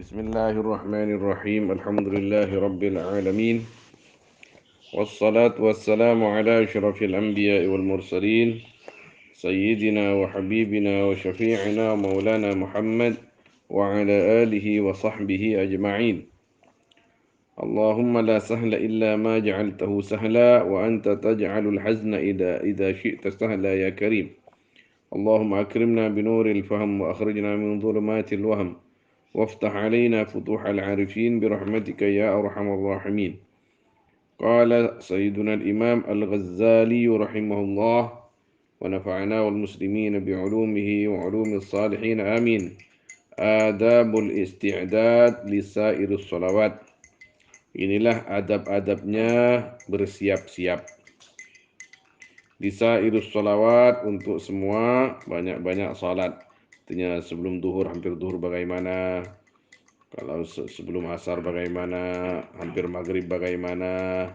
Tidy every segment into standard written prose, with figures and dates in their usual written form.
Bismillahirrahmanirrahim. Alhamdulillahi rabbil alamin. Wassalatu wassalamu ala asyrafil anbiya'i wal mursalin. Sayyidina wa habibina wa syafi'ina maulana Muhammad wa ala alihi wa sahbihi ajma'in. Allahumma la sahla illa ma ja'altahu sahla wa anta taj'alul hazna idha syi'ta sahla ya karim. Allahumma akrimna binuril fahm wa akhrijna min dhulumatil wahm. وافتح علينا فتوح العارفين برحمتك يا أرحم الراحمين. قال سيدنا الإمام الغزالي رحمه الله ونفعنا والمسلمين بعلومه وعلوم الصالحين آمين. آداب الاستعداد لسائر الصلوات. Inilah adab-adabnya bersiap-siap. Lisairus sholawat, untuk semua banyak-banyak salat. Artinya sebelum duhur, hampir duhur bagaimana, kalau sebelum asar bagaimana, hampir maghrib bagaimana,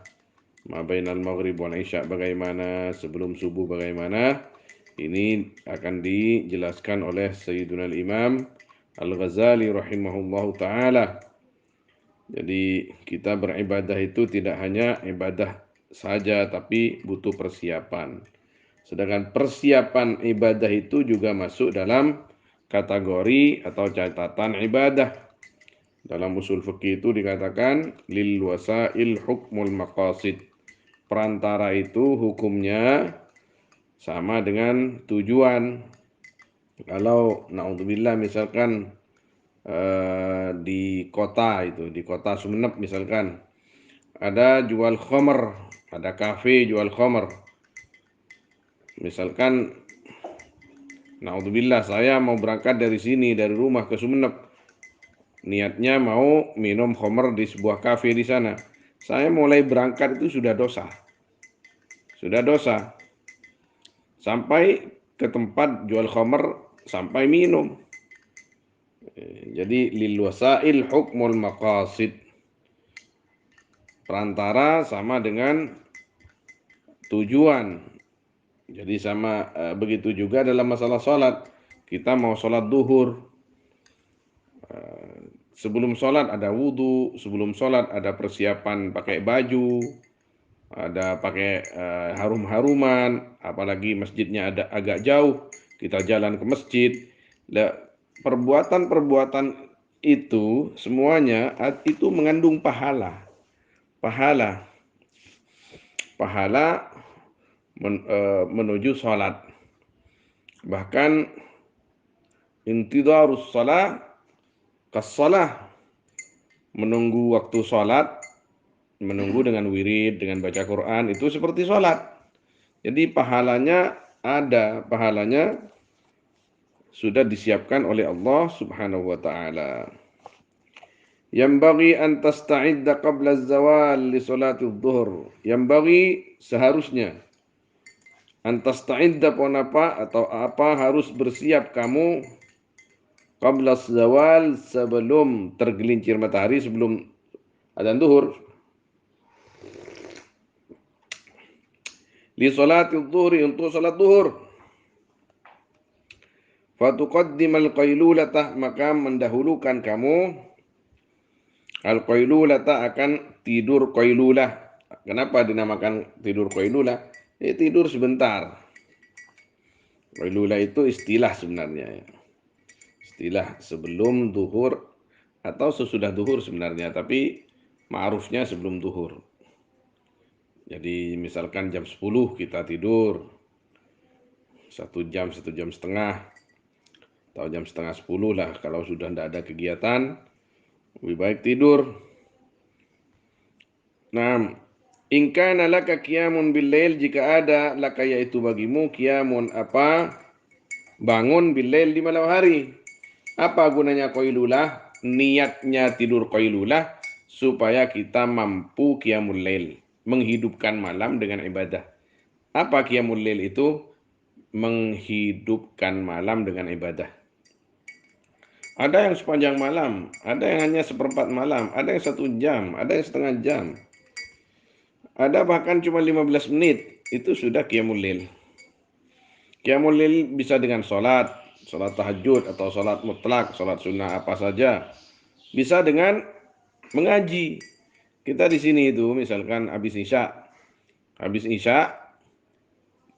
mabainal maghrib wal isya bagaimana, sebelum subuh bagaimana. Ini akan dijelaskan oleh Sayyiduna Imam Al-Ghazali rahimahullahu ta'ala. Jadi kita beribadah itu tidak hanya ibadah saja, tapi butuh persiapan. Sedangkan persiapan ibadah itu juga masuk dalam kategori atau catatan ibadah. Dalam usul fikih itu dikatakan lil wasail hukmul maqasid. Perantara itu hukumnya sama dengan tujuan. Kalau naudzubillah misalkan di kota Sumeneb misalkan ada jual khamr, ada kafe jual khamr. Misalkan naudzubillah saya mau berangkat dari sini, dari rumah ke Sumeneb. Niatnya mau minum khamr di sebuah kafe di sana. Saya mulai berangkat itu sudah dosa. Sudah dosa. Sampai ke tempat jual khamr, sampai minum. Jadi lil wasail hukmul maqasid. Perantara sama dengan tujuan. Jadi sama begitu juga dalam masalah sholat. Kita mau sholat duhur. Sebelum sholat ada wudhu. Sebelum sholat ada persiapan pakai baju. Ada pakai harum-haruman. Apalagi masjidnya ada agak jauh. Kita jalan ke masjid. Perbuatan-perbuatan itu semuanya itu mengandung pahala. Pahala menuju sholat. Bahkan intidharus shalah kas-shalah, menunggu waktu sholat, menunggu dengan wirid, dengan baca Quran, itu seperti sholat. Jadi pahalanya ada, pahalanya sudah disiapkan oleh Allah subhanahu wa ta'ala. Yambaghi an tasta'idda qabla az-zawal li salati adh-dhuhr. Yambaghi, seharusnya, antasta'idda atau apa, harus bersiap kamu qabla zawal, sebelum tergelincir matahari, sebelum adzan zuhur. Li salati adh-dhuhri, untuk salat zuhur. Fatuqaddimal qailulatah, maka mendahulukan kamu al-qailulatah, akan tidur qailulah. Kenapa dinamakan tidur qailulah? Tidur sebentar. Qailulah itu istilah sebenarnya. Istilah sebelum duhur atau sesudah duhur sebenarnya, tapi ma'rufnya sebelum duhur. Jadi misalkan jam 10 kita tidur, 1 jam setengah, atau jam setengah 10 lah. Kalau sudah tidak ada kegiatan, lebih baik tidur. Nah, in kana laka qiyamun bil-lail, jika ada laka yaitu bagimu qiyamun apa? Bangun bil-lail, di malam hari. Apa gunanya qailulah? Niatnya tidur qailulah supaya kita mampu qiyamul lail, menghidupkan malam dengan ibadah. Apa qiyamul lail itu? Menghidupkan malam dengan ibadah. Ada yang sepanjang malam, ada yang hanya seperempat malam, ada yang 1 jam, ada yang setengah jam. Ada bahkan cuma 15 menit, itu sudah qiyamul lail. Qiyamul lail bisa dengan sholat tahajud atau sholat mutlak, sholat sunnah apa saja. bisa dengan mengaji. Kita di sini itu misalkan habis isya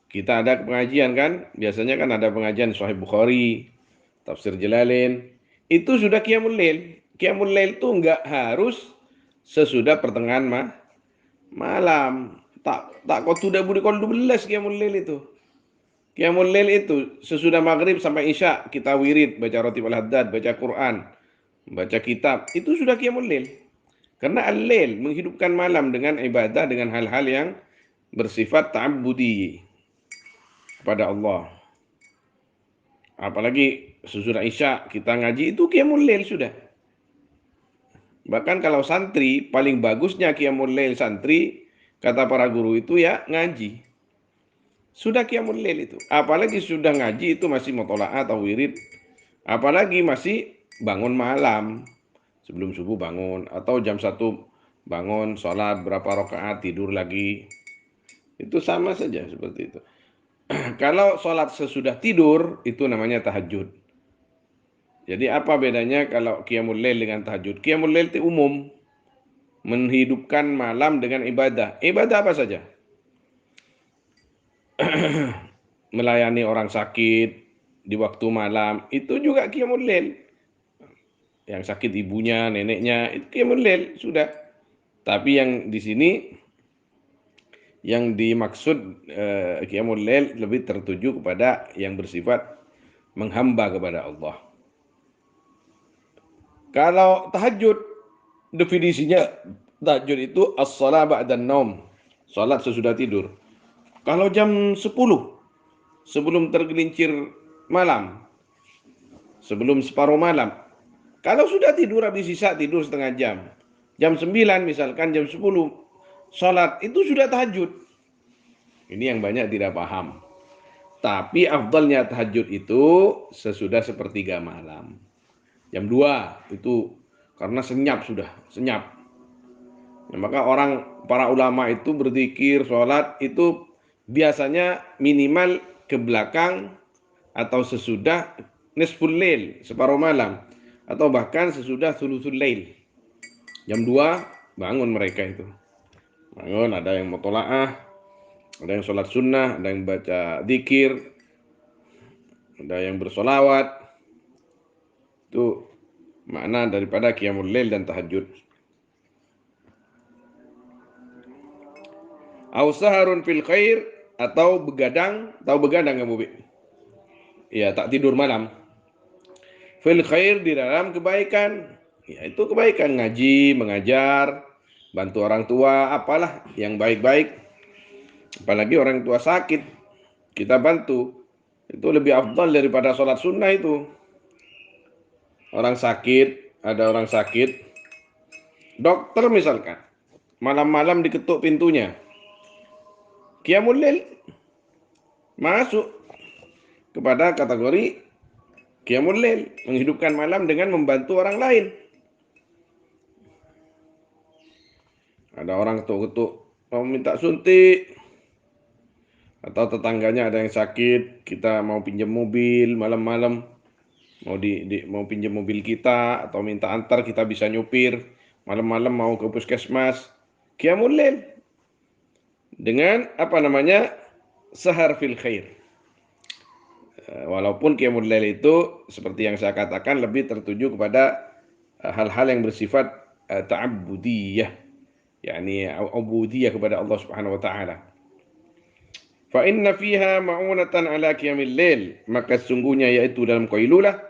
kita ada pengajian kan, biasanya kan ada pengajian Sahih Bukhari, Tafsir Jalalain, itu sudah Qiyamul Lail. Qiyamul Lail itu enggak harus sesudah pertengahan malam. Tak kau sudah budi kau 12 Qiyamul Lail itu. Qiyamul Lail itu sesudah maghrib sampai isya kita wirid, baca roti al-haddad, baca Quran, baca kitab, itu sudah Qiyamul Lail. Karena al-lail menghidupkan malam dengan ibadah dengan hal-hal yang bersifat ta'abbudi kepada Allah. Apalagi sesudah isya kita ngaji itu qiyamul lail sudah. Bahkan kalau santri paling bagusnya qiyamul lail santri kata para guru itu ya ngaji. Sudah qiyamul lail itu. Apalagi sudah ngaji itu masih mutola'ah atau wirid. Apalagi masih bangun malam. Sebelum subuh bangun atau jam 1 bangun sholat berapa rakaat tidur lagi. Itu sama saja seperti itu. Kalau sholat sesudah tidur itu namanya tahajud. Jadi apa bedanya kalau qiyamul lail dengan tahajud? Qiyamul lail itu umum, menghidupkan malam dengan ibadah. Ibadah apa saja? Melayani orang sakit di waktu malam, itu juga qiyamul lail. Yang sakit ibunya, neneknya, itu qiyamul lail sudah. Tapi yang di sini yang dimaksud qiyamul lail lebih tertuju kepada yang bersifat menghamba kepada Allah. Kalau tahajud, definisinya tahajud itu as-shalah ba'dan naum. Salat sesudah tidur. Kalau jam 10 sebelum tergelincir malam, sebelum separuh malam. Kalau sudah tidur habis sisa tidur setengah jam. Jam 9 misalkan jam 10 salat itu sudah tahajud. Ini yang banyak tidak paham. Tapi afdalnya tahajud itu sesudah sepertiga malam. Jam 2 itu karena senyap sudah, senyap. Nah, maka para ulama itu berzikir, sholat itu biasanya minimal ke belakang atau sesudah nisful lail, separuh malam. Atau bahkan sesudah thuluthul lail. Jam 2 bangun mereka itu. Bangun, ada yang mutola'ah, ada yang sholat sunnah, ada yang baca zikir, ada yang bersolawat. Itu makna daripada qiyamul lail dan tahajud. Au saharun fil khair, atau begadang, tahu begadang kamu, Bi? Ya, tak tidur malam. Fil khair, di dalam kebaikan. Ya, itu kebaikan, ngaji, mengajar, bantu orang tua, apalah yang baik-baik. Apalagi orang tua sakit, kita bantu. Itu lebih afdal daripada sholat sunnah itu. Orang sakit, ada orang sakit, dokter misalkan, malam-malam diketuk pintunya. Qiyamul lail masuk kepada kategori qiyamul lail, menghidupkan malam dengan membantu orang lain. Ada orang ketuk-ketuk mau minta suntik, atau tetangganya ada yang sakit, kita mau pinjam mobil malam-malam, mau pinjam mobil kita atau minta antar, kita bisa nyupir malam-malam mau ke puskesmas. Qiyamul lail dengan apa namanya? Sahar fil khair. Walaupun qiyamul lail itu seperti yang saya katakan lebih tertuju kepada hal-hal yang bersifat ta'abbudiyah, yakni ubudiyah kepada Allah Subhanahu wa taala. Fa inna fiha ma'unatan ala qiyamil lail, maka sungguhnya yaitu dalam qailulah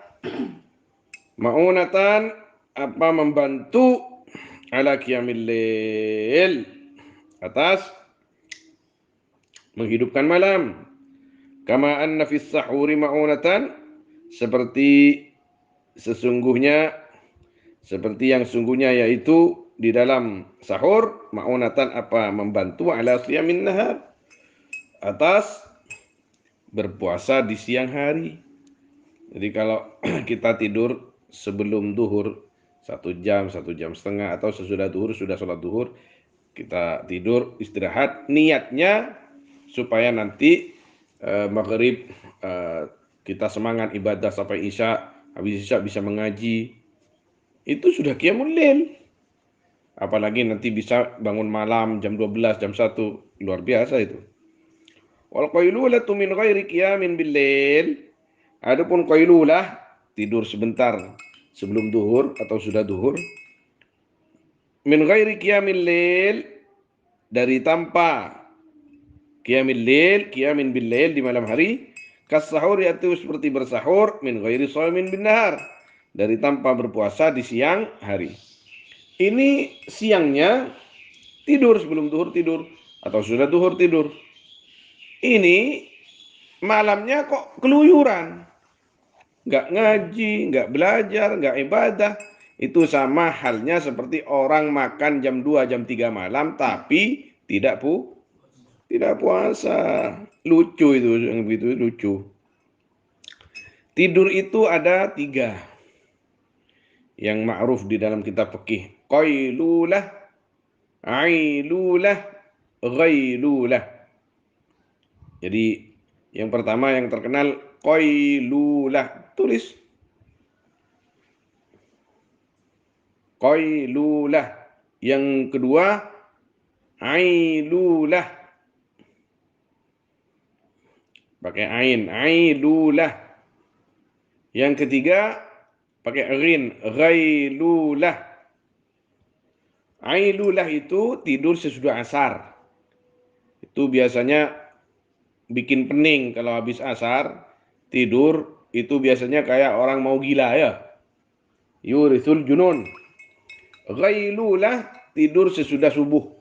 ma'unatan apa membantu ala qiyamil lail, atas menghidupkan malam. Kama anna fis sahuri ma'unatan, seperti yang sungguhnya yaitu di dalam sahur ma'unatan apa membantu ala siyamin nahar, atas berpuasa di siang hari. Jadi kalau kita tidur sebelum duhur 1 jam, 1 jam setengah, atau sesudah duhur, sudah sholat duhur, kita tidur istirahat, niatnya supaya nanti maghrib kita semangat ibadah sampai isya, habis isya bisa mengaji. itu sudah qiyamul lail. Apalagi nanti bisa bangun malam jam 12, jam 1, luar biasa itu. Wal qailulatu min ghairi qiyamin bil lail. Adapun qailulah, tidur sebentar sebelum duhur atau sudah duhur, min ghairi qiyamil lail, dari tanpa qiyamil lail, qiyamin bil lail di malam hari, kas sahur yaitu seperti bersahur, min ghairi shaumin bin nahar, dari tanpa berpuasa di siang hari. Ini siangnya tidur sebelum duhur tidur atau sudah duhur tidur. Ini malamnya kok keluyuran, nggak ngaji, nggak belajar, nggak ibadah. Itu sama halnya seperti orang makan jam 2, jam 3 malam tapi tidak puasa. Lucu itu, yang begitu lucu. Tidur itu ada 3 yang ma'ruf di dalam kitab fikih. Qailulah, ailulah, ghailulah. Jadi yang pertama yang terkenal qailulah, tulis qailulah. Yang kedua ailulah, pakai ain, ailulah. Yang ketiga pakai ghin, ghailulah. Ailulah itu tidur sesudah asar. Itu biasanya bikin pening kalau habis asar, tidur itu biasanya kayak orang mau gila ya. Yurithul junun. Ghailulah, tidur sesudah subuh,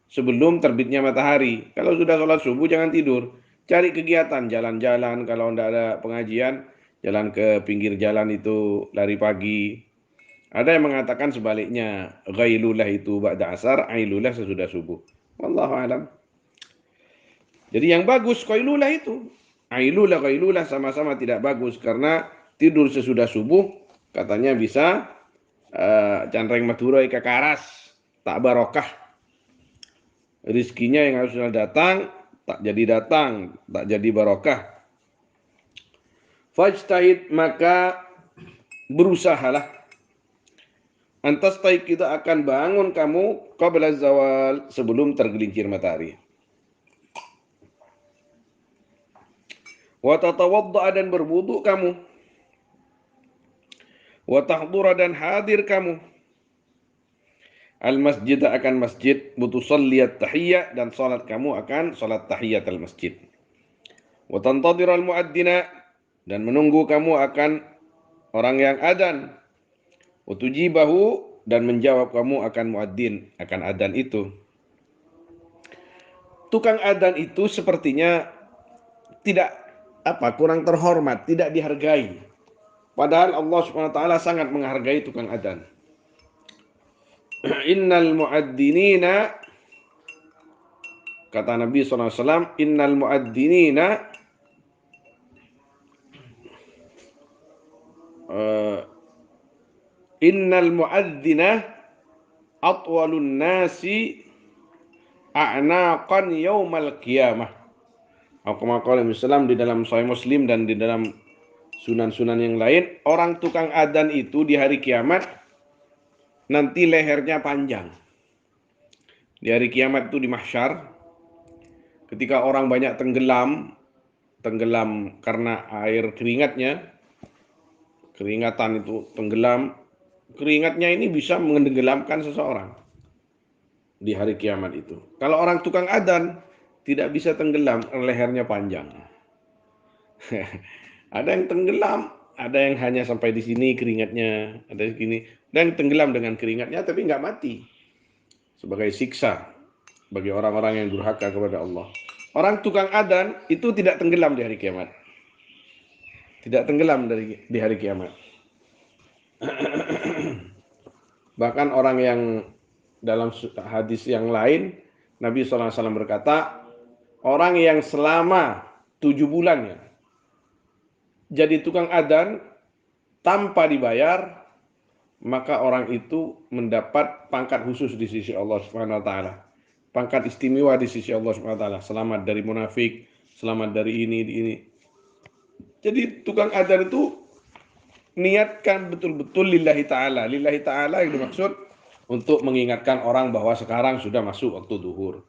sebelum terbitnya matahari. Kalau sudah sholat subuh jangan tidur. Cari kegiatan, jalan-jalan. Kalau tidak ada pengajian, jalan ke pinggir jalan itu, lari pagi. Ada yang mengatakan sebaliknya, ghailulah itu ba'da asar, ailulah sesudah subuh. Wallahu alam. Jadi yang bagus qailulah itu. Ailulah, qailulah sama-sama tidak bagus karena tidur sesudah subuh katanya bisa canreng madurai kekaras, tak barokah. Rizkinya yang harusnya datang tak jadi datang, tak jadi barokah. Fajtahid, maka berusahalah. Antas taik, kita akan bangun kamu qabla zawal, sebelum tergelincir matahari. Wa tatawadda, dan berwudu kamu. Wa tahdura, dan hadir kamu. Al masjid, akan masjid. Mutusalliyat tahiyyah, dan salat kamu akan salat tahiyyat al masjid. Wa tantadir al muaddina, dan menunggu kamu akan orang yang adzan. Wa tujibahu, dan menjawab kamu akan muadzin, akan adzan itu. Tukang adzan itu sepertinya tidak kurang terhormat, tidak dihargai. Padahal Allah Subhanahu wa taala sangat menghargai tukang adzan. Innal muadzzinina, kata Nabi SAW, innal muadzzinina innal muadzzinah atwalun nasi a'naqan yaumal qiyamah. Al-Qamaqal Islam di dalam Sahih Muslim dan di dalam sunan-sunan yang lain, orang tukang adzan itu di hari kiamat nanti lehernya panjang. Di hari kiamat itu di mahsyar, ketika orang banyak tenggelam karena air keringatan itu tenggelam, keringatnya ini bisa menenggelamkan seseorang di hari kiamat itu. Kalau orang tukang adzan tidak bisa tenggelam, lehernya panjang. Ada yang tenggelam, ada yang hanya sampai di sini keringatnya, ada di sini, dan tenggelam dengan keringatnya tapi nggak mati. Sebagai siksa bagi orang-orang yang durhaka kepada Allah. Orang tukang adzan itu tidak tenggelam di hari kiamat. Tidak tenggelam di hari kiamat. Bahkan orang yang dalam hadis yang lain, Nabi SAW berkata, orang yang selama 7 bulan ya, jadi tukang adzan tanpa dibayar, maka orang itu mendapat pangkat khusus di sisi Allah Subhanahu wa taala. Pangkat istimewa di sisi Allah Subhanahu wa taala, selamat dari munafik, selamat dari ini. Jadi tukang adzan itu niatkan betul-betul lillahi ta'ala. Lillahi ta'ala yang dimaksud untuk mengingatkan orang bahwa sekarang sudah masuk waktu zuhur.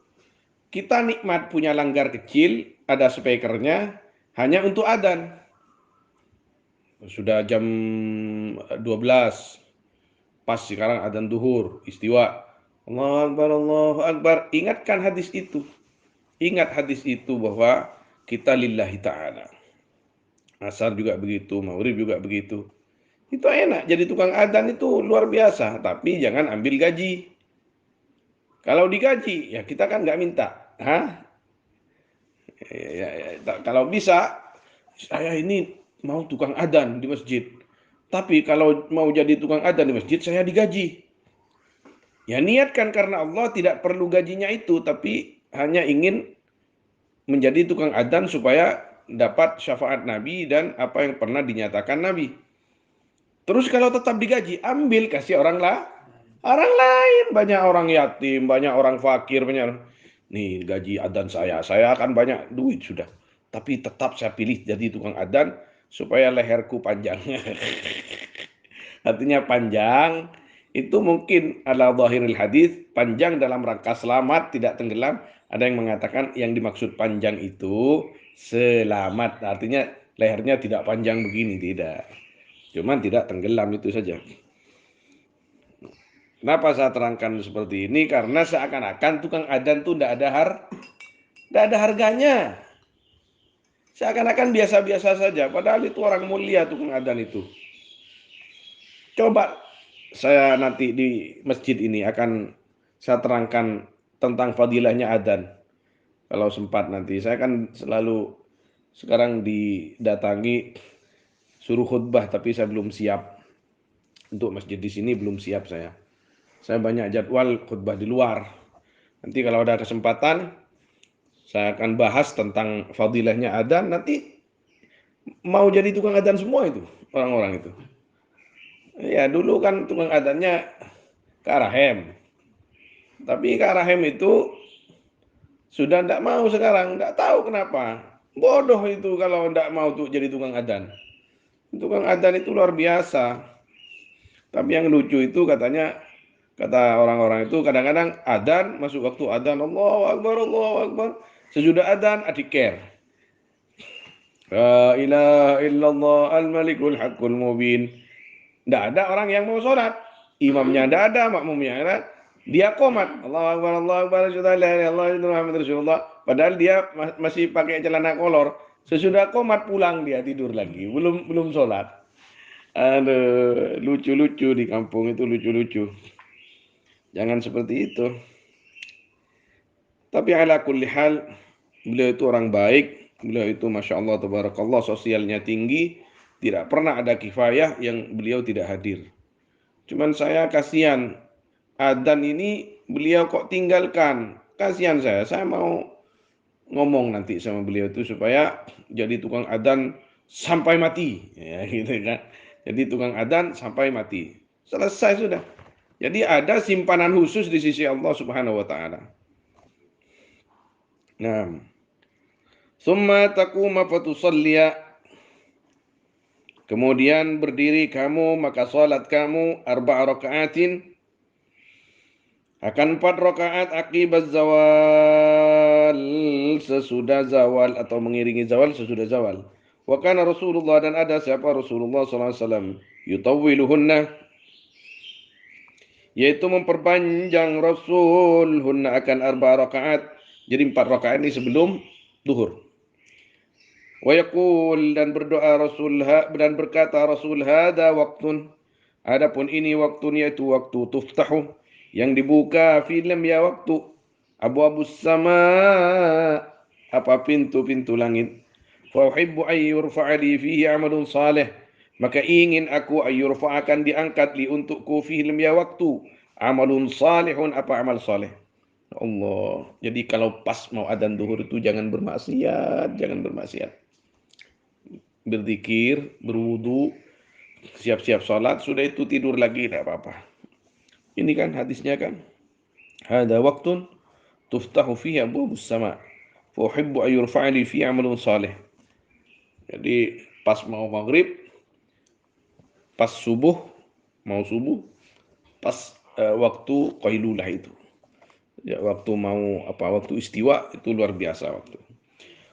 Kita nikmat punya langgar kecil, ada speakernya, hanya untuk adzan. Sudah jam 12, pas sekarang adzan zuhur, istiwa. Allahu Akbar, Allahu Akbar. Ingatkan hadis itu. Ingat hadis itu bahwa kita lillahi ta'ala. Asar juga begitu, maghrib juga begitu. Itu enak, jadi tukang adzan itu luar biasa. Tapi jangan ambil gaji. Kalau digaji, ya kita kan nggak minta. Hah? Kalau bisa, saya ini mau tukang adzan di masjid. Tapi kalau mau jadi tukang adzan di masjid, saya digaji. Ya niatkan karena Allah tidak perlu gajinya itu, tapi hanya ingin menjadi tukang adzan supaya dapat syafaat Nabi dan apa yang pernah dinyatakan Nabi. Terus kalau tetap digaji, ambil kasih orang lah. Orang lain, banyak orang yatim, banyak orang fakir, banyak orang. Nih gaji adzan saya akan banyak duit sudah. Tapi tetap saya pilih jadi tukang adzan supaya leherku panjang. Artinya panjang itu mungkin ala zahiril hadis, panjang dalam rangka selamat, tidak tenggelam. Ada yang mengatakan yang dimaksud panjang itu selamat. Artinya lehernya tidak panjang begini, tidak. Cuman tidak tenggelam itu saja. Kenapa saya terangkan seperti ini? Karena seakan-akan tukang adzan itu tidak ada harganya. Seakan-akan biasa-biasa saja. Padahal itu orang mulia tukang adzan itu. Coba saya nanti di masjid ini akan saya terangkan tentang fadilahnya adzan. Kalau sempat nanti. Saya kan selalu sekarang didatangi suruh khutbah tapi saya belum siap. Untuk masjid di sini belum siap saya. Saya banyak jadwal khutbah di luar. Nanti kalau ada kesempatan saya akan bahas tentang fadilahnya adzan. Nanti mau jadi tukang adzan semua itu orang-orang itu. Ya dulu kan tukang adzannya Kak Rahem. Tapi Kak Rahem itu sudah tidak mau sekarang, tidak tahu kenapa. Bodoh itu kalau tidak mau tuh jadi tukang adzan. Tukang adzan itu luar biasa. Tapi yang lucu itu katanya, kata orang-orang itu kadang-kadang adzan, masuk waktu adzan, Allahu Akbar, Allahu Akbar. Sesudah adzan, adiker. La ilaha illallah al-malikul haqqul mubin. Tidak ada orang yang mau sholat. Imamnya tidak ada, makmumnya ada. Dia komat. Allahu Akbar, Allahu Akbar, Muhammad Rasulullah. Padahal dia masih pakai celana kolor. Sesudah komat pulang dia tidur lagi. Belum sholat. Aduh, lucu-lucu di kampung itu lucu-lucu. Jangan seperti itu. Tapi ala kulli hal, beliau itu orang baik. Beliau itu Masya Allah, Tabarakallah, sosialnya tinggi. Tidak pernah ada kifayah yang beliau tidak hadir. Cuman saya kasihan, adzan ini beliau kok tinggalkan. Kasihan saya mau ngomong nanti sama beliau itu supaya jadi tukang adzan sampai mati. Ya, gitu kan. Jadi tukang adzan sampai mati. Selesai sudah. Jadi ada simpanan khusus di sisi Allah Subhanahu wa taala. Nah, summa taquma fatusalliya. Kemudian berdiri kamu, maka salat kamu arba'a raka'atin. Akan 4 rakaat akibat zawal, sesudah zawal atau mengiringi zawal sesudah zawal. Wa kana Rasulullah, dan ada siapa Rasulullah sallallahu alaihi wasallam, yutawwiluhunna, yaitu memperpanjang Rasul hunna akan 4 rakaat. Jadi 4 rakaat ini sebelum zuhur. Wa yaqul, dan berdoa Rasul, dan berkata Rasul, hada waktun, adapun ini waktunya itu waktu tuftahu, yang dibuka film ya waktu abu-abus sama, apa pintu-pintu langit. Fa uhibbu ay yurfa'ali fihi amalun salih, maka ingin aku ay yurfa'akan diangkat li untukku film ya waktu amalun salihun, apa amal saleh. Allah. Jadi kalau pas mau adzan zuhur itu jangan bermaksiat, jangan bermaksiat. Berzikir, berwudu, siap-siap sholat, sudah itu tidur lagi, tidak apa-apa. Ini kan hadisnya kan. Hada waktun tuftahu fihi abwabus sama. Fa uhibbu an yurfa'a li fi amalun salih. Jadi pas mau maghrib pas subuh, mau subuh, pas waktu qailulah itu. Ya, waktu mau waktu istiwa itu luar biasa waktu.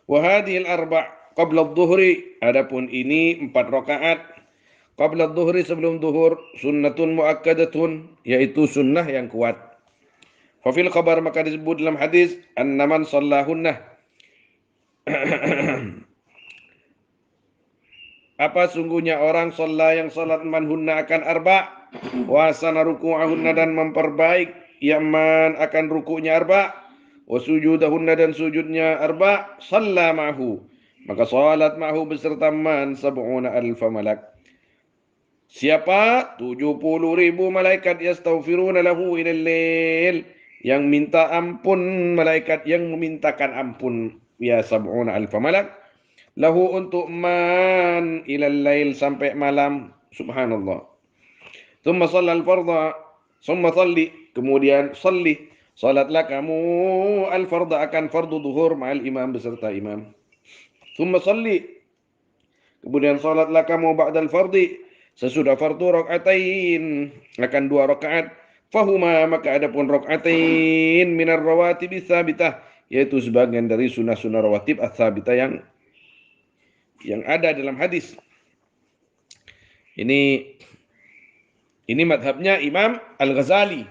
Wa hadhil arba' qabla adh-dhuhri, adapun ini 4 rakaat qabla adh-dhuhri sebelum zuhur, sunnatun muakkadatun, yaitu sunnah yang kuat. Fa fil khabar, maka disebut dalam hadis, annaman shallahunna, apa sungguhnya orang shalla yang salat manhunna akan arba' wa sana ruku'ahunna, dan memperbaik yaman akan rukuknya arba', wa sujudahunna, dan sujudnya arba', shalla ma'hu, maka salat ma'hu beserta man sab'una alfa malak. Siapa? 70.000 malaikat yastaghfiruna lahu ilal lail, yang minta ampun, malaikat yang memintakan ampun, ya sab'una alfa malak, lahu untuk man ilal lail, sampai malam. Subhanallah. Thumma shallal fardha, thumma salli, kemudian salli, salatlah kamu al fardha akan fardu zuhur ma'al imam beserta imam. Thumma salli, kemudian salatlah kamu ba'dal fardhi, sesudah fardu, rakaatain, akan 2 rakaat. Fahuma, maka adapun rakaatain minar rawatib tsabitah, yaitu sebagian dari sunnah-sunnah rawatib ats-tsabitah yang ada dalam hadis. Ini madhabnya Imam Al-Ghazali.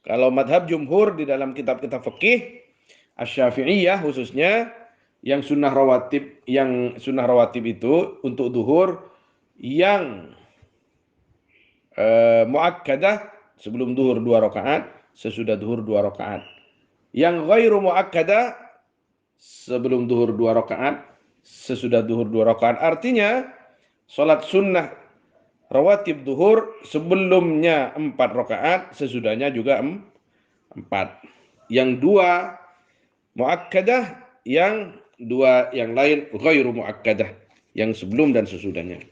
Kalau madhab jumhur di dalam kitab-kitab fikih Asy-Syafi'iyah khususnya, yang sunnah rawatib itu untuk zuhur yang muakkadah, sebelum zuhur 2 rakaat, sesudah zuhur 2 rakaat. Yang ghairu muakkadah, sebelum zuhur 2 rakaat, sesudah zuhur 2 rakaat. Artinya salat sunnah rawatib zuhur sebelumnya 4 rakaat, sesudahnya juga 4. Yang 2 muakkadah, yang 2 yang lain ghairu muakkadah, yang sebelum dan sesudahnya.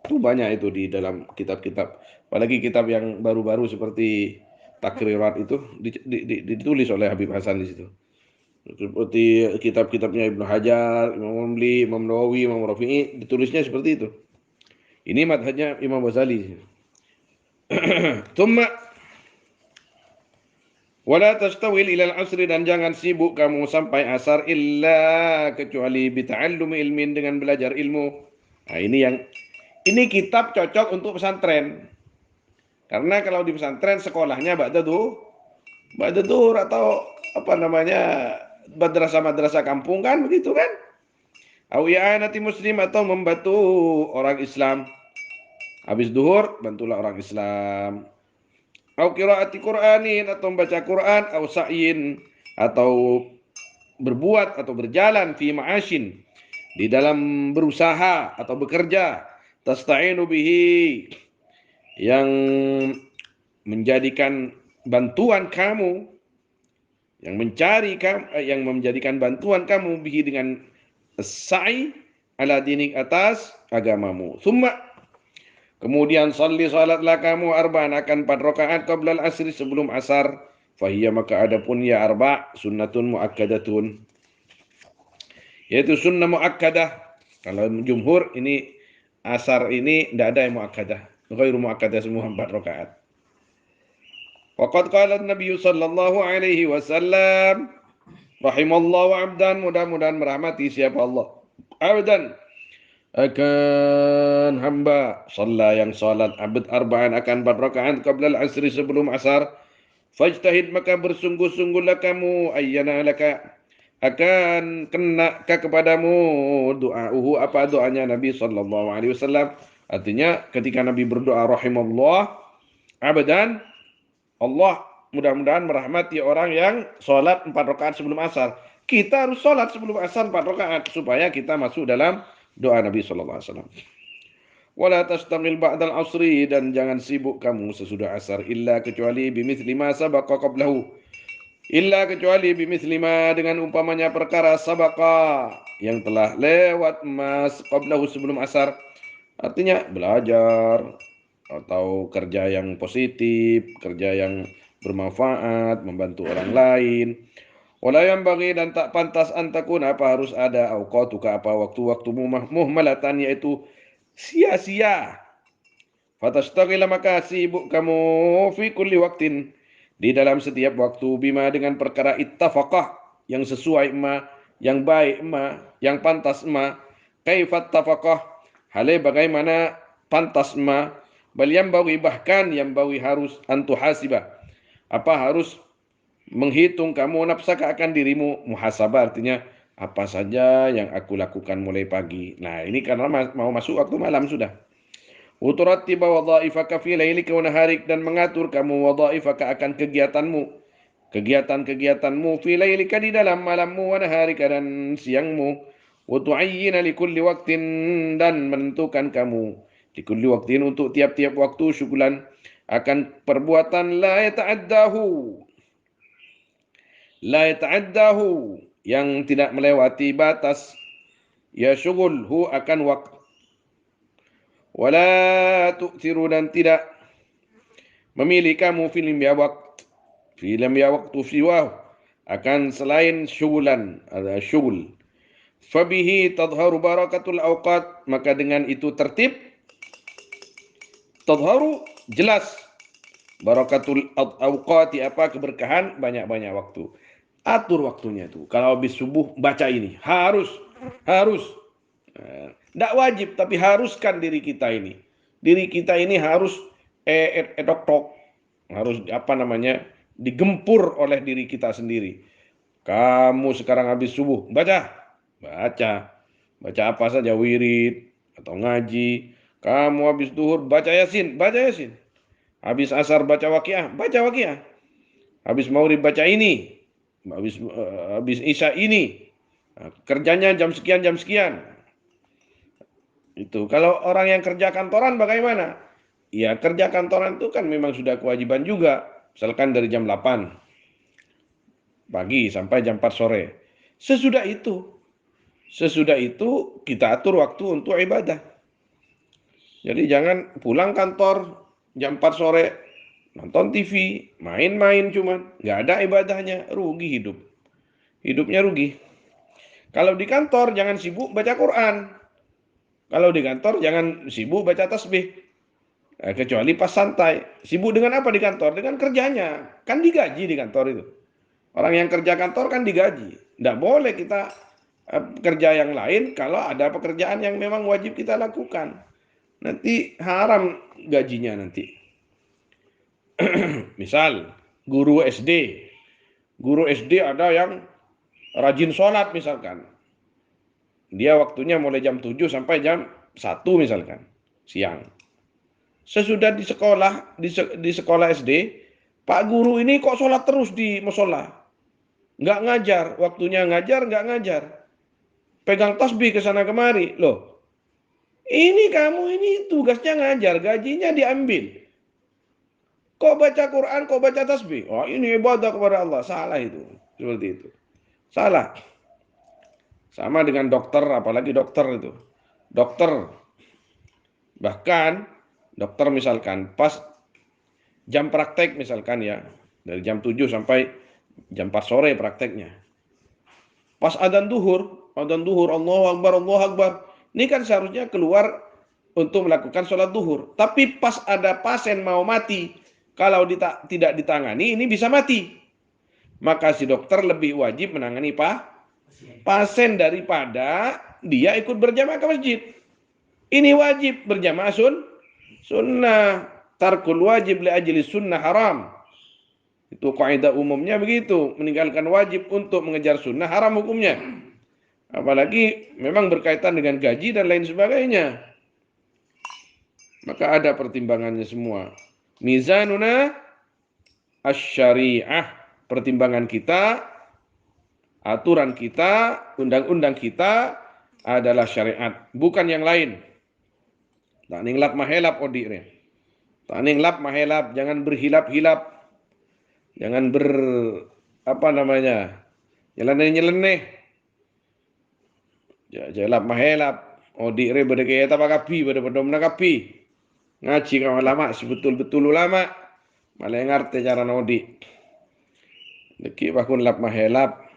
Itu banyak itu di dalam kitab-kitab, apalagi kitab yang baru-baru seperti Takrirat itu ditulis oleh Habib Hasan di situ. Seperti kitab-kitabnya Ibnu Hajar, Imam Romli, Imam Nawawi, Imam Rafi'i, ditulisnya seperti itu. Ini madhabnya Imam Ghazali. Tsumma wala tastawil ilal asri, dan jangan sibuk kamu sampai asar, illa kecuali bita'allumi ilmin, dengan belajar ilmu. Nah, ini kitab cocok untuk pesantren. Karena kalau di pesantren sekolahnya ba'da duhur atau madrasah-madrasah kampung kan begitu kan? Au i'anati muslim, atau membantu orang Islam. Habis duhur bantulah orang Islam. Au qiraati Qur'anin, atau membaca Quran, au sa'yin, atau berbuat atau berjalan, fi ma'asyin, di dalam berusaha atau bekerja, tasta'inu bihi, yang menjadikan bantuan kamu, yang menjadikan bantuan kamu, bihi, dengan sa'i, ala dinik, atas agamamu. Summa, kemudian salli, salatlah kamu arba'an akan 4 rakaat qabla al-asri, sebelum asar. Fahiyya, maka adapun ya arba' sunnatun muakkadatun, yaitu sunnah muakkadah. Kalau jumhur ini asar ini tidak ada yang muakkadah, ghairu muakkadah, semua 4 rakaat. Waqad qala Nabi sallallahu alaihi wasallam, rahimallahu abdan, mudah-mudahan merahmati siapa Allah, abdan akan hamba, shalla yang salat, abd arba'an akan 4 rakaat qabla al-asri, sebelum asar. Fajtahid, maka bersungguh-sungguhlah kamu, ayyana laka, akan kena kepadamu, doa'uhu, apa doanya Nabi sallallahu alaihi wasallam. Artinya ketika Nabi berdoa rahimallah abdan, Allah mudah-mudahan merahmati orang yang sholat 4 rakaat sebelum asar. Kita harus sholat sebelum asar 4 rakaat supaya kita masuk dalam doa Nabi sallallahu alaihi wasallam. Wala tastamil ba'dal asri, dan jangan sibuk kamu sesudah asar, illa kecuali bimithli ma sabaqa qablahu, illa kecuali bimithli ma, dengan umpamanya perkara sabaqa, yang telah lewat, mas qablahu, sebelum asar. Artinya belajar atau kerja yang positif, kerja yang bermanfaat, membantu orang lain. Wala yang bagi, dan tak pantas, antakun, apa harus ada, auqatuka, apa waktu-waktumu, muhmalatan, yaitu sia-sia, Fatastaghila maka sibuk kamu fi kulli waktin di dalam setiap waktu bima dengan perkara ittafaqah yang sesuai ma, yang baik ma, yang pantas ma. Kaifat tafaqah hale bagaimana pantas ma, bal yang bawi bahkan yang bawi harus antu hasibah. Apa harus menghitung kamu nafsaka akan dirimu, muhasabah artinya apa saja yang aku lakukan mulai pagi. Nah, ini karena mau masuk waktu malam sudah. Uturattiba wadhaifaka fi lailika wa naharik, dan mengatur kamu wadhaifaka akan kegiatanmu. Kegiatan-kegiatanmu fi lailika di dalam malammu wa naharika dan siangmu. Wa tu'ayyina li kulli waktin, dan menentukan kamu di kulli waktin untuk tiap-tiap waktu syugulan akan perbuatan la yata'addahu yang tidak melewati batas, ya syughul hu akan waktu, wala tu'tiru dan tidak memilih kamu film ya waktu siwah akan selain syugulan, ada syugul. Fabihi tadharu barakatul awqat, maka dengan itu tertib, tadharu jelas, barakatul awqati apa keberkahan banyak-banyak waktu. Atur waktunya tuh. Kalau habis subuh baca ini, harus. Tidak wajib, tapi haruskan diri kita ini. Diri kita ini harus edok-tok, harus apa namanya, digempur oleh diri kita sendiri. Kamu sekarang habis subuh, baca apa saja, wirid atau ngaji. Kamu habis duhur, baca yasin. Habis asar baca waqiah. Habis maghrib baca ini, habis isya ini. Nah, kerjanya jam sekian. Itu kalau orang yang kerja kantoran bagaimana? Ya kerja kantoran itu kan memang sudah kewajiban juga. Misalkan dari jam 8 pagi sampai jam 4 sore. Sesudah itu kita atur waktu untuk ibadah. Jadi jangan pulang kantor jam 4 sore, nonton TV, main-main cuman, nggak ada ibadahnya, rugi hidup. Hidupnya rugi. Kalau di kantor jangan sibuk baca Quran. Kalau di kantor jangan sibuk baca tasbih. Kecuali pas santai. Sibuk dengan apa di kantor? Dengan kerjanya. Kan digaji di kantor itu. Orang yang kerja kantor kan digaji. Tidak boleh kita kerja yang lain kalau ada pekerjaan yang memang wajib kita lakukan. Nanti haram gajinya nanti. Misal guru SD. Guru SD ada yang rajin sholat misalkan. Dia waktunya mulai jam 7 sampai jam 1 misalkan, siang. Sesudah di sekolah SD, Pak guru ini kok sholat terus di musola. Nggak ngajar, waktunya ngajar, nggak ngajar. Pegang tasbih ke sana kemari. Loh, ini kamu ini tugasnya ngajar, gajinya diambil. Kok baca Quran, kok baca tasbih? Oh ini ibadah kepada Allah. Salah itu. Seperti itu. Salah. Sama dengan dokter, apalagi dokter itu. Dokter, bahkan dokter misalkan pas jam praktek misalkan ya, dari jam 7 sampai jam 4 sore prakteknya. Pas adzan duhur, Allahu Akbar. Ini kan seharusnya keluar untuk melakukan sholat duhur. Tapi pas ada pasien mau mati, kalau tidak ditangani, ini bisa mati. Maka si dokter lebih wajib menangani pasien daripada dia ikut berjamaah ke masjid. Ini wajib berjamaah sunnah. Tarkul wajib li ajli sunnah haram. Itu kaidah umumnya begitu. Meninggalkan wajib untuk mengejar sunnah haram hukumnya. Apalagi memang berkaitan dengan gaji dan lain sebagainya. Maka ada pertimbangannya semua. Mizanuna asy-syariah. Pertimbangan kita, aturan kita, undang-undang kita adalah syariat. Bukan yang lain. Tak ninglap mahelap odiknya. Tak ninglap mahelap. Jangan berhilap-hilap. Jangan nyeleneh. Jalap mahelap. Odiknya berdekaya tapakapi, berdekaya menakapi. Ngaji kawan lama, sebetul-betul ulama. Malah ngerti cara nodik. Deki bakun lap mahelap.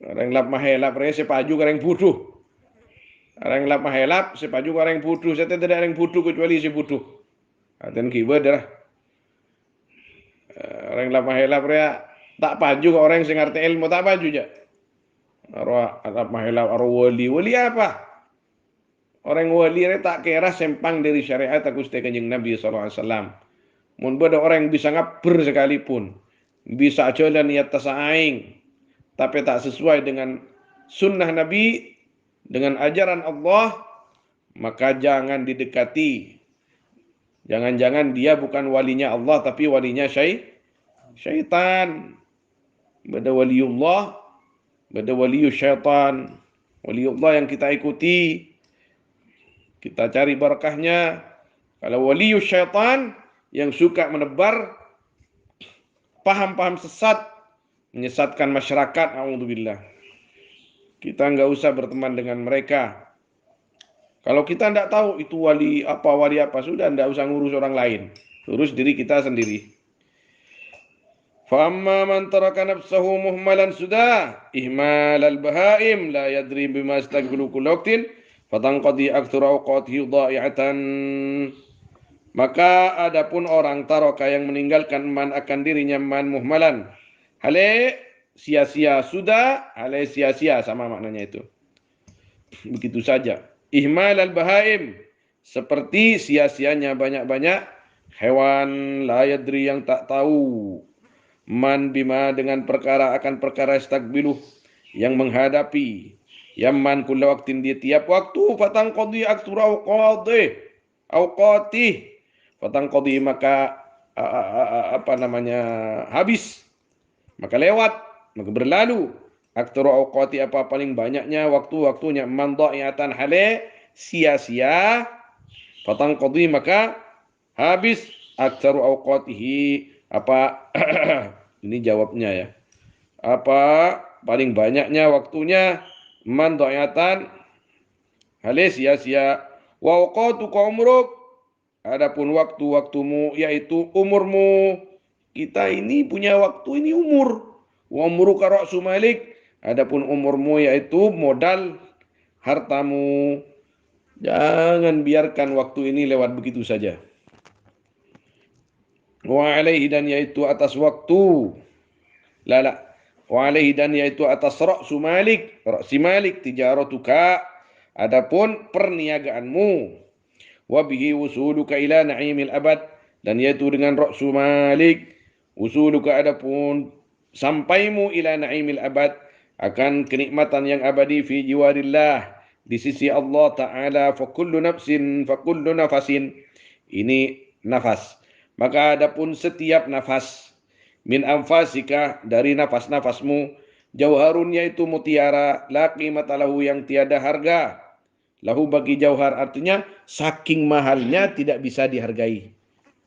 Orang lap mahelap, mereka sepaju kareng bodoh. Orang lap mahelap, sepaju orang putu, saya tidak ada yang putu kecuali si putu. Aten kibat dah. Orang lap mahelap rea tak paju kok orang sing ngerti ilmu tak paju aja. Arwah lap mahelap arwah wali. Wali apa? Orang wali rea tak kira sempang dari syariat aku Gusti Kanjeng Nabi sallallahu alaihi wasallam. Mun ada orang yang bisa ngaber sekalipun, bisa jalan niat tasaing, tapi tak sesuai dengan sunnah Nabi, dengan ajaran Allah, maka jangan didekati. Jangan-jangan dia bukan walinya Allah, tapi walinya syaitan. Bada waliullah, bada waliyu syaitan. Waliullah yang kita ikuti, kita cari barakahnya. Kalau waliyu syaitan yang suka menebar paham-paham sesat, menyesatkan masyarakat, a'udzubillah. Kita nggak usah berteman dengan mereka. Kalau kita tidak tahu itu wali apa, sudah tidak usah ngurus orang lain. Urus diri kita sendiri. Fa'amma man taraka nafsahu muhmalan sudah ihmal al-bahaim la yadri bima astaqbilu kullu waqtin fatanqadi aktsara awqatihi dha'i'atan. Maka adapun orang taraka yang meninggalkan man akan dirinya man muhmalan. Hale sia-sia sudah, hale sia-sia sama maknanya itu. Begitu saja. Ihmal al-bahaim seperti sia-sianya banyak-banyak hewan la yadri yang tak tahu. Man bima dengan perkara akan perkara istakbiluh yang menghadapi. Yaman kulla waktin di tiap waktu fatang qadi aktsura awqatih. Fatang qadi maka habis. Maka lewat, maka berlalu. Aktsura awqati apa paling banyaknya waktu-waktunya man dha'iatan hale sia-sia. Fatang qadi maka habis aktsaru awqatihi apa ini jawabnya ya. Apa paling banyaknya waktunya man dha'iatan hale sia-sia wa awqatu umruk. Adapun waktu-waktumu yaitu umurmu. Kita ini punya waktu ini umur. Wa umruka ra'su malik. Adapun umurmu yaitu modal hartamu. Jangan biarkan waktu ini lewat begitu saja. Wa alaihi dan yaitu atas waktu. Lala. Wa alaihi dan yaitu atas ra'su malik. Ra'si malik tijaratuka. Adapun perniagaanmu. Wa bihi usuluka ila na'imil abad. Dan yaitu dengan ra'su malik. Usuluka adapun sampaimu ila na'imil abad. Akan kenikmatan yang abadi fi jiwarillah. Di sisi Allah Ta'ala. Fakullu nafsin, fakullu nafasin. Ini nafas. Maka adapun setiap nafas min anfasika dari nafas-nafasmu jauharun yaitu mutiara la qimata lahu yang tiada harga lahu bagi jauhar artinya saking mahalnya tidak bisa dihargai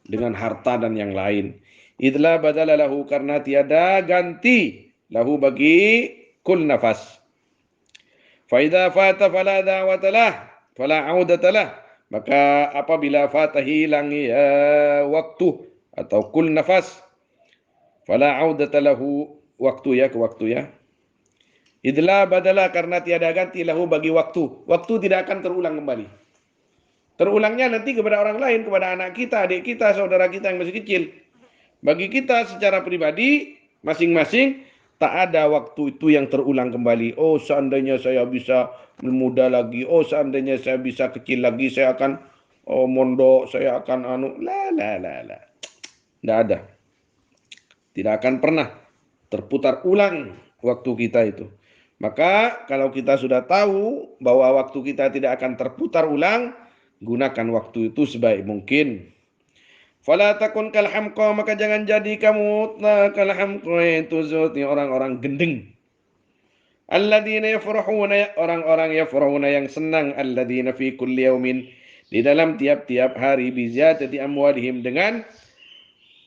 dengan harta dan yang lain. Idla badala lahu karena tiada ganti lahu bagi kul nafas. Fa idza fata fala da'watalah fala audatalah. Maka apabila fata hilang waktu atau kul nafas, fala audata lahu waktu ya ke waktu ya. Idla badala karena tiada ganti lahu bagi waktu. Waktu tidak akan terulang kembali. Terulangnya nanti kepada orang lain, kepada anak kita, adik kita, saudara kita yang masih kecil. Bagi kita secara pribadi, masing-masing, tak ada waktu itu yang terulang kembali. Oh seandainya saya bisa muda lagi, oh seandainya saya bisa kecil lagi, saya akan mondok, saya akan la. Tidak ada. Tidak akan pernah terputar ulang waktu kita itu. Maka kalau kita sudah tahu bahwa waktu kita tidak akan terputar ulang, gunakan waktu itu sebaik mungkin. Fala takun kal hamqa, maka jangan jadi kamu kal hamqa itu orang-orang gendeng. Alladzina yafrahuna orang-orang yafrahuna yang senang alladzina fi kulli yaumin di dalam tiap-tiap hari bizatati amwalihim dengan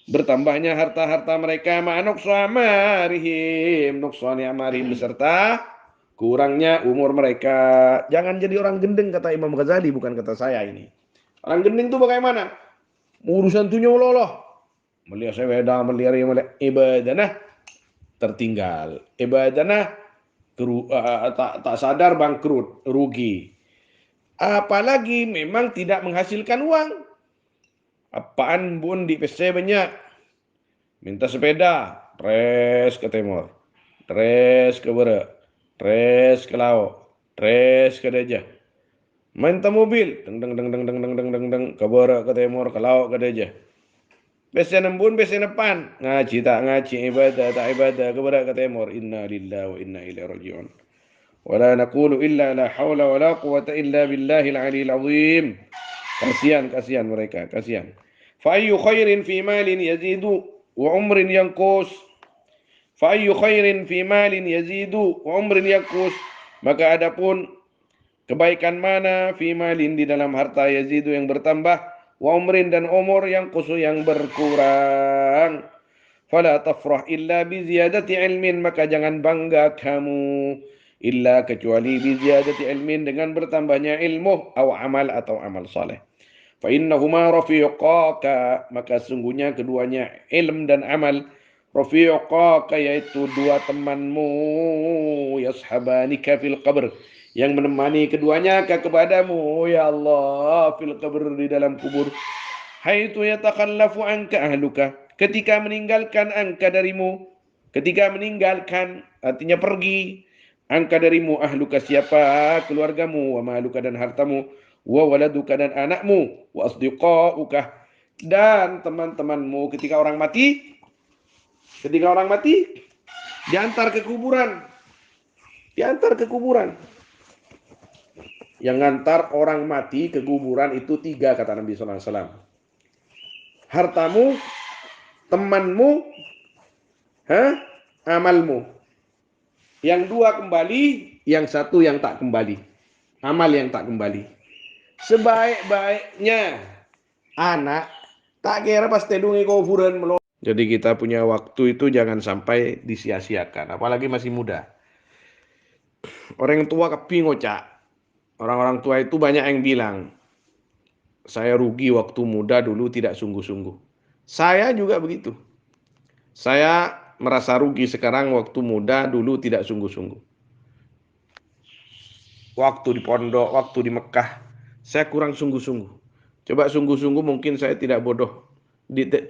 bertambahnya harta-harta mereka ma'nuqsamarihim nuqsani amarihim beserta kurangnya umur mereka. Jangan jadi orang gendeng kata Imam Ghazali, bukan kata saya ini. Orang gendeng itu bagaimana? Urusan tunya Allah. Melihat seweda, melihat ibadah tertinggal. Ibadah tak sadar bangkrut, rugi. Apalagi memang tidak menghasilkan uang. Apaan bun di PC banyak. Minta sepeda, tres ke timur, tres ke barat, tres ke laut, tres ke dajah. Minta mobil, deng deng deng deng deng deng deng deng deng ke barat ke timur, ke laut ke dajah. Besen embun, besen depan. Ngaji tak ngaji, ibadah tak ibadah, ke barat ke timur. Inna lillahi wa inna ilaihi raji'un. Wala naqulu illa la hawla wa la quwata illa billahil aliyil azim. Kasihan mereka, kasihan. Fa ayyu khairin fi malin yazidu wa umrin yanqus. Fa ayyu khairin fi malin yazidu wa umrin yanqus. Maka adapun kebaikan mana fi malin di dalam harta yazidu yang bertambah, wa umrin dan umur yang kusu yang berkurang. Fala tafrah illa bi ziyadati ilmin, maka jangan bangga kamu illa kecuali bi ziyadati ilmin, dengan bertambahnya ilmu atau amal atau amal saleh. Fa innahuma rafiqaka, maka sungguhnya keduanya ilm dan amal, rafiqaka yaitu dua temanmu, yashabanika fil qabr, yang menemani keduanya kepadamu ya Allah fil qabr, di dalam kubur. Haitu yatakhallafu anka ahluka, ketika meninggalkan angka darimu, ketika meninggalkan artinya pergi, angka darimu, ahluka siapa, keluargamu, wa maluka dan hartamu, wa waladuka dan anakmu, wa asdiqauka dan teman-temanmu. Ketika orang mati, diantar ke kuburan, Yang ngantar orang mati ke kuburan itu tiga, kata Nabi sallallahu alaihi wasallam. Hartamu, temanmu, amalmu. Yang dua kembali, yang satu yang tak kembali. Amal yang tak kembali. Sebaik-baiknya anak tak kira pas tedungi kuburan melon. Jadi kita punya waktu itu jangan sampai disia-siakan, apalagi masih muda. Orang tua kepi ngocak. Orang-orang tua itu banyak yang bilang, saya rugi waktu muda dulu tidak sungguh-sungguh. Saya juga begitu. Saya merasa rugi sekarang waktu muda dulu tidak sungguh-sungguh. Waktu di pondok, waktu di Mekah, saya kurang sungguh-sungguh. Coba sungguh-sungguh mungkin saya tidak bodoh,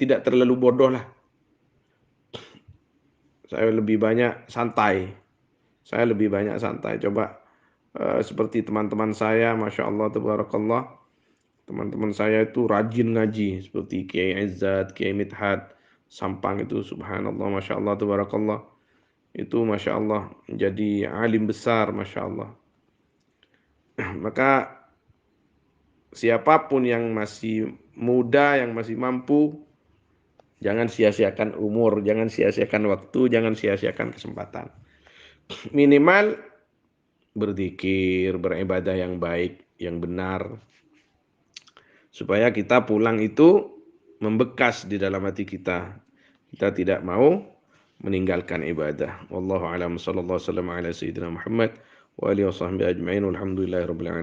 tidak terlalu bodoh lah. Saya lebih banyak santai. Coba seperti teman-teman saya, Masya Allah, Tabarakallah. Teman-teman saya itu rajin ngaji, seperti Kiai Izzat, Kiai Midhat, Sampang itu, subhanallah, Masya Allah, Tabarakallah. Itu Masya Allah, menjadi alim besar, Masya Allah. Maka siapapun yang masih muda, yang masih mampu, jangan sia-siakan umur, jangan sia-siakan waktu, jangan sia-siakan kesempatan. Minimal berzikir, beribadah yang baik, yang benar, supaya kita pulang itu membekas di dalam hati kita. Kita tidak mau meninggalkan ibadah. Wallahu a'lam, sallallahu alaihi wasallam ala sayyidina Muhammad wa alihi washabbihi ajma'in. Walhamdulillahirabbil alamin.